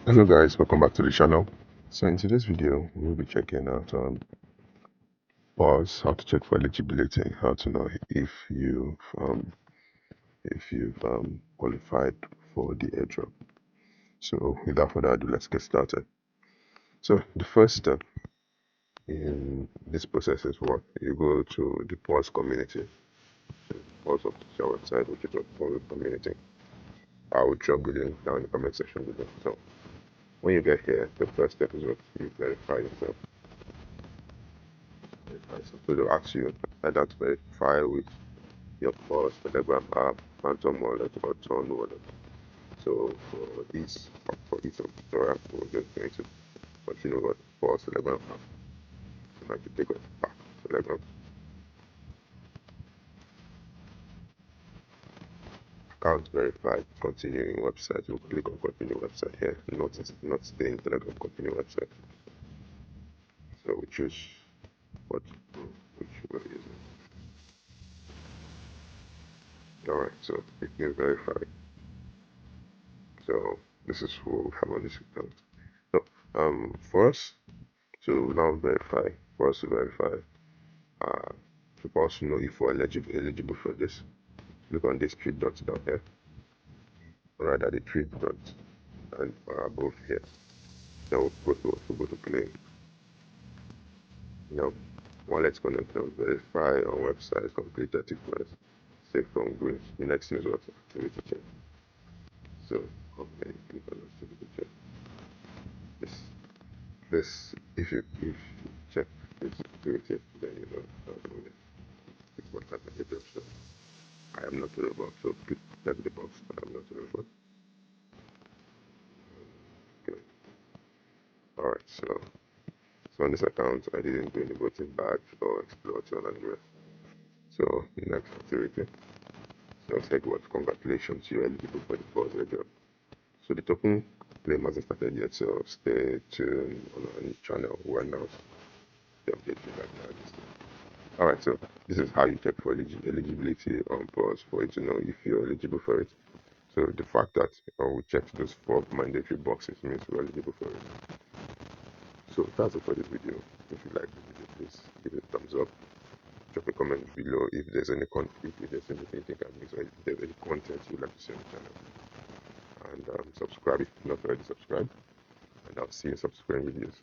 Hello guys, welcome back to the channel. So in today's video, we'll be checking out Paws, how to check for eligibility, how to know if you've qualified for the airdrop. So without further ado, let's get started. So the first step in this process is what you go to the Paws community, Paws official website, which is what Paws community. I will drop the link down in the comment section below. So when you get here, the first step is what you verify yourself. So they'll ask you either to verify with your Paws Telegram app, Phantom Wallet, or Ton Wallet. So for each of the tutorial, we're just going to continue with Paws Telegram app. So now you take us back to Telegram. Account verified, continuing website. We'll click on continue website here. Not stay in Telegram, continue website. So we choose what which we're using. Alright, so it can verify. So this is who we have on this account. So for us to now verify, for us to verify, to also know if we're eligible for this, look on these three dots down here, rather the three dots and above here. Now we'll go to play. Now wallet's connected, verify on website, completed sequence, save from green. The next thing is what activity check. So okay, click on activity check. This if you check this activity, then you know how to do it. It's what happened here. So I am not a robot, so click check the box that I'm not a robot. Okay. Alright, so on this account I didn't do any voting badge or exploration and the rest. So the next activity. So I said what congratulations, you're eligible for the Paws Airdrop. So the token claim hasn't started yet, so stay tuned on our channel. We're now the update like that. Alright, so this is how you check for eligibility on Paws for you to know if you're eligible for it. So the fact that we checked those four mandatory boxes means we're eligible for it. So that's it for this video. If you like the video, please give it a thumbs up. Drop a comment below if there's any conflict, if there's anything you think I missed, or if there's any content you'd like to see on the channel. And subscribe if you're not already subscribed. And I'll see you in subsequent videos.